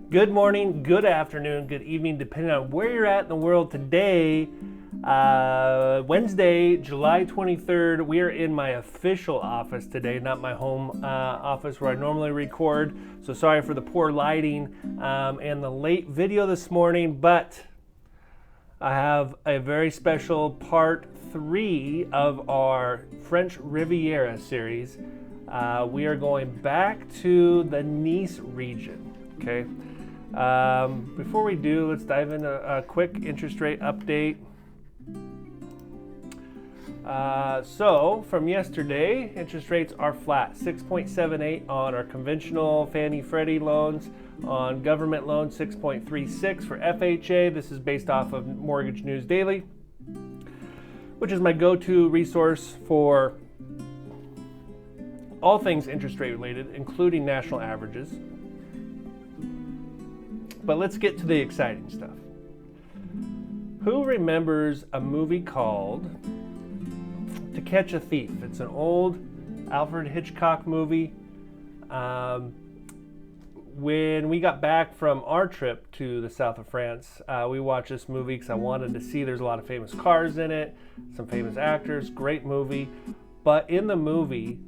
Good morning, good afternoon, good evening, depending on where you're at in the world today. Wednesday, July 23rd. We are in my official office today, not my home office where I normally record. So sorry for the poor lighting and the late video this morning, but I have a very special part 3 of our French Riviera series. We are going back to the Nice region, okay? Before we do, let's dive into a quick interest rate update. So from yesterday, interest rates are flat, 6.78 on our conventional Fannie Freddie loans. On government loans, 6.36 for FHA. This is based off of Mortgage News Daily, which is my go-to resource for all things interest rate related, including national averages. But let's get to the exciting stuff. Who remembers a movie called To Catch a Thief? It's an old Alfred Hitchcock movie. When we got back from our trip to the south of France, we watched this movie because I wanted to see. There's a lot of famous cars in it, some famous actors, great movie. But in the movie,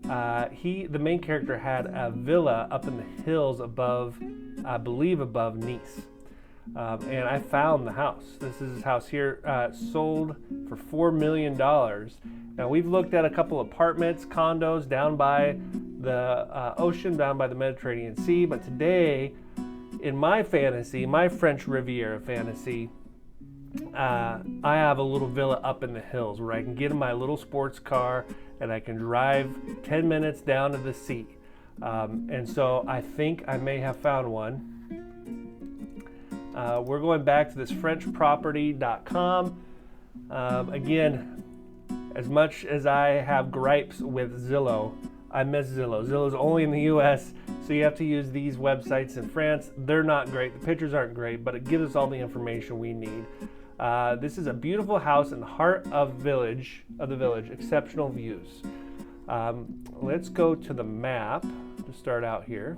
the main character had a villa up in the hills above, I believe above Nice. And I found the house. This is his house here, sold for $4 million. Now we've looked at a couple apartments, condos down by the ocean, down by the Mediterranean Sea. But today, in my fantasy, my French Riviera fantasy, I have a little villa up in the hills where I can get in my little sports car and I can drive 10 minutes down to the sea. And so I think I may have found one. We're going back to this FrenchProperty.com. Again, as much as I have gripes with Zillow, I miss Zillow. Zillow's only in the US, so you have to use these websites in France. They're not great. The pictures aren't great, but it gives us all the information we need. This is a beautiful house in the heart of the village. Exceptional views. Let's go to the map to start out here.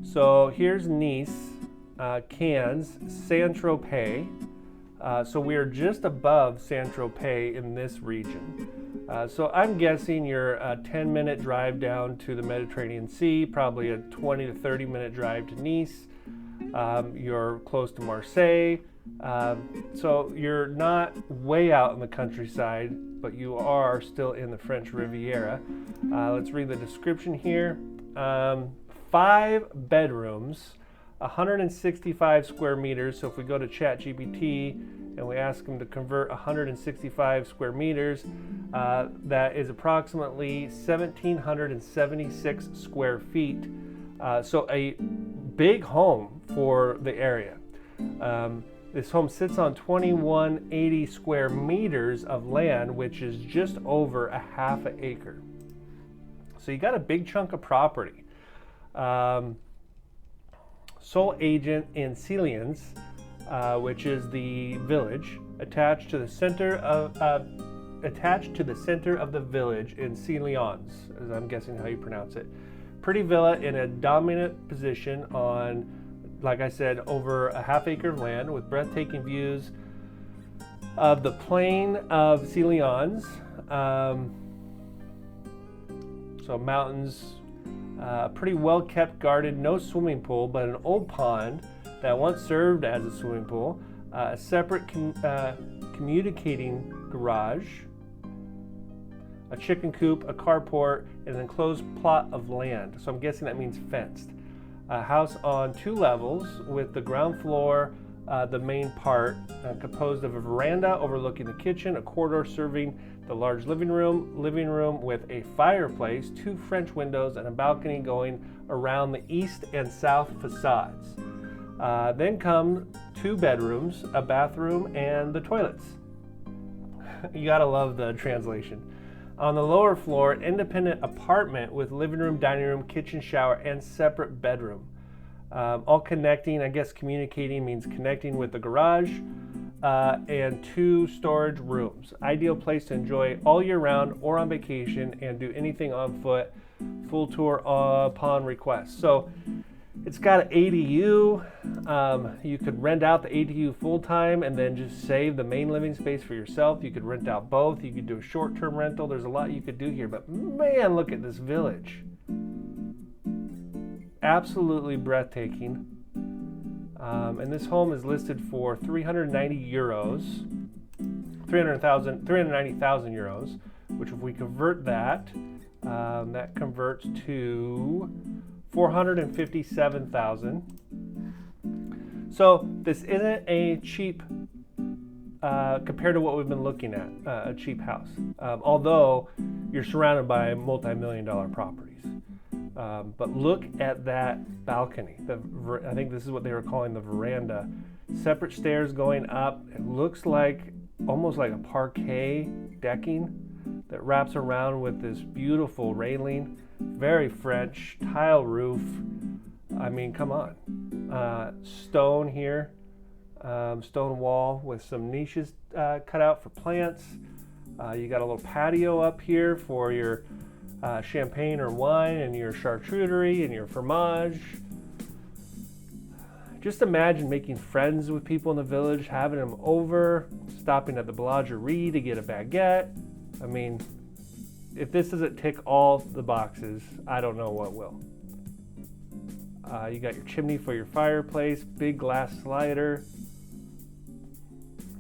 So here's Nice, Cannes, Saint-Tropez. So we are just above Saint-Tropez in this region. So I'm guessing you're a 10-minute drive down to the Mediterranean Sea, probably a 20 to 30-minute drive to Nice. You're close to Marseille. So you're not way out in the countryside, but you are still in the French Riviera. Let's read the description here. 5 bedrooms, 165 square meters. So if we go to ChatGPT and we ask them to convert 165 square meters, that is approximately 1,776 square feet. So a big home for the area. This home sits on 2,180 square meters of land, which is just over a half an acre. So you got a big chunk of property. Sole agent in 𝐃𝐨𝐧'𝐭, which is the village attached to the center of the village in 𝐶𝐿𝐿𝑒𝐿𝑒, as I'm guessing how you pronounce it. Pretty villa in a dominant position on, like I said, over a half acre of land with breathtaking views of the plain of 𝐶𝐿𝐿e's. So mountains. Pretty well kept garden, no swimming pool, but an old pond that once served as a swimming pool, a separate communicating garage, a chicken coop, a carport, and an enclosed plot of land. So I'm guessing that means fenced. A house on 2 levels with the ground floor, the main part, composed of a veranda overlooking the kitchen, a corridor serving the large living room with a fireplace, 2 French windows, and a balcony going around the east and south facades. Then come 2 bedrooms, a bathroom, and the toilets. You gotta love the translation. On the lower floor, an independent apartment with living room, dining room, kitchen, shower, and separate bedroom. All connecting, I guess communicating means connecting with the garage. And 2 storage rooms. Ideal place to enjoy all year round or on vacation and do anything on foot full tour upon request. So it's got an ADU. You could rent out the ADU full-time and then just save the main living space for yourself. You could rent out both. You could do a short-term rental. There's a lot you could do here, but man, look at this village. Absolutely breathtaking. And this home is listed for 390,000 euros, which if we convert that, that converts to 457,000. So this isn't a cheap, compared to what we've been looking at, a cheap house. Although you're surrounded by multi-million-dollar properties. But look at that balcony. I think this is what they were calling the veranda. Separate stairs going up. It looks like almost like a parquet decking that wraps around with this beautiful railing. Very French, tile roof. I mean, come on. Stone here, stone wall with some niches cut out for plants. You got a little patio up here for your champagne or wine and your charcuterie and your fromage. Just imagine making friends with people in the village, having them over, stopping at the boulangerie to get a baguette. I mean, if this doesn't tick all the boxes, I don't know what will. You got your chimney for your fireplace, big glass slider.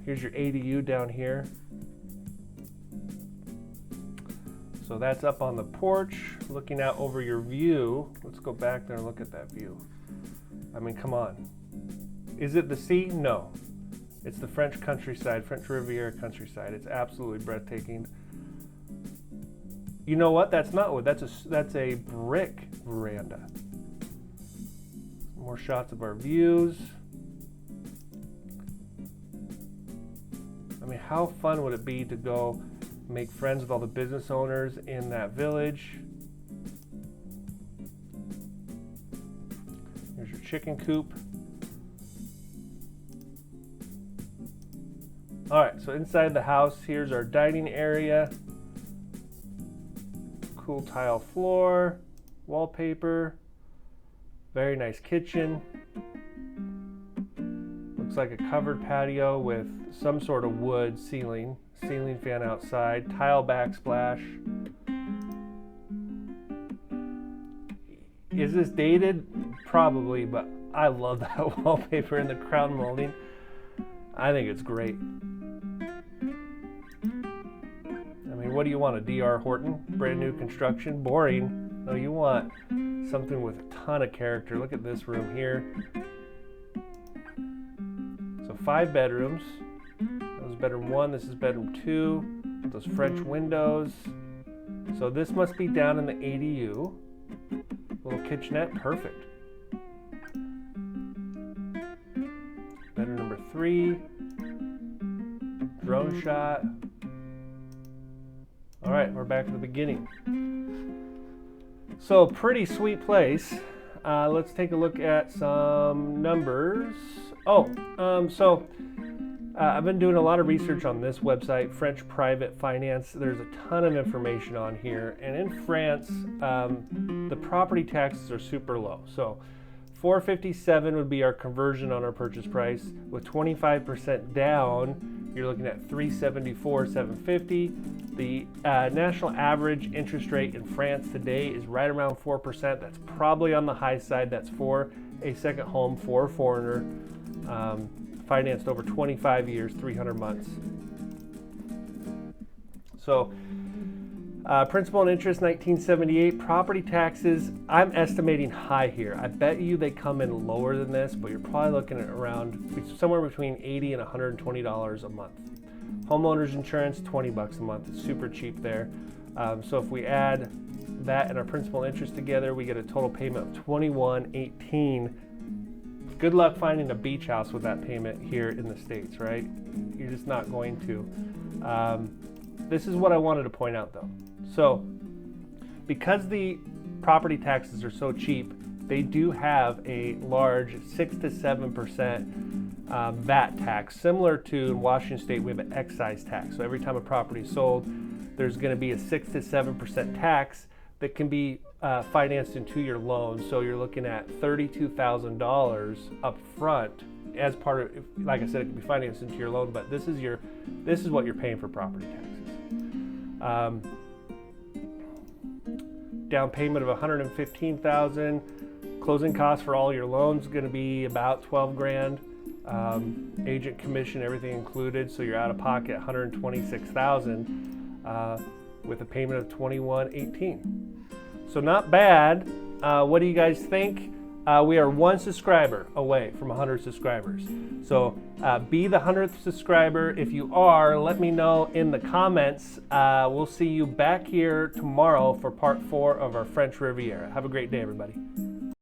Here's your ADU down here. So that's up on the porch, looking out over your view. Let's go back there and look at that view. I mean, come on. Is it the sea? No. It's the French countryside, French Riviera countryside. It's absolutely breathtaking. You know what? That's not wood. That's a brick veranda. More shots of our views. I mean, how fun would it be to go make friends with all the business owners in that village? Here's your chicken coop. All right, so inside the house, here's our dining area. Cool tile floor, wallpaper, very nice kitchen. Looks like a covered patio with some sort of wood ceiling fan outside, tile backsplash. Is this dated? Probably, but I love that wallpaper and the crown molding. I think it's great. I mean, what do you want, a D.R. Horton? Brand new construction? Boring. No, you want something with a ton of character. Look at this room here. So 5 bedrooms. That was bedroom 1, this is bedroom 2. Those French windows. So this must be down in the ADU. Little kitchenette, perfect. Bedroom number 3. Drone shot. All right, we're back to the beginning. So pretty sweet place. Let's take a look at some numbers. I've been doing a lot of research on this website, French Private Finance. There's a ton of information on here. And in France, the property taxes are super low. So $457 would be our conversion on our purchase price. With 25% down, you're looking at $374,750. The national average interest rate in France today is right around 4%. That's probably on the high side. That's for a second home for a foreigner. Financed over 25 years, 300 months. So principal and interest 1978. Property taxes, I'm estimating high here. I bet you they come in lower than this, but you're probably looking at around somewhere between $80 and $120 a month. Homeowners insurance, $20 a month. It's super cheap there. So if we add that and our principal and interest together, we get a total payment of $21.18. Good luck finding a beach house with that payment here in the States, right? You're just not going to. This is what I wanted to point out though. So because the property taxes are so cheap, they do have a large 6 to 7% VAT tax, similar to in Washington State, we have an excise tax. So every time a property is sold, there's going to be a 6 to 7% tax that can be financed into your loan. So you're looking at $32,000 up front as part of, like I said, it can be financed into your loan, but this is what you're paying for property taxes. Down payment of $115,000. Closing costs for all your loans going to be about 12 grand. Agent commission, everything included, so you're out of pocket $126,000 with a payment of $21,818. So not bad. What do you guys think? We are 1 subscriber away from 100 subscribers. So be the 100th subscriber. If you are, let me know in the comments. We'll see you back here tomorrow for part 4 of our French Riviera. Have a great day, everybody.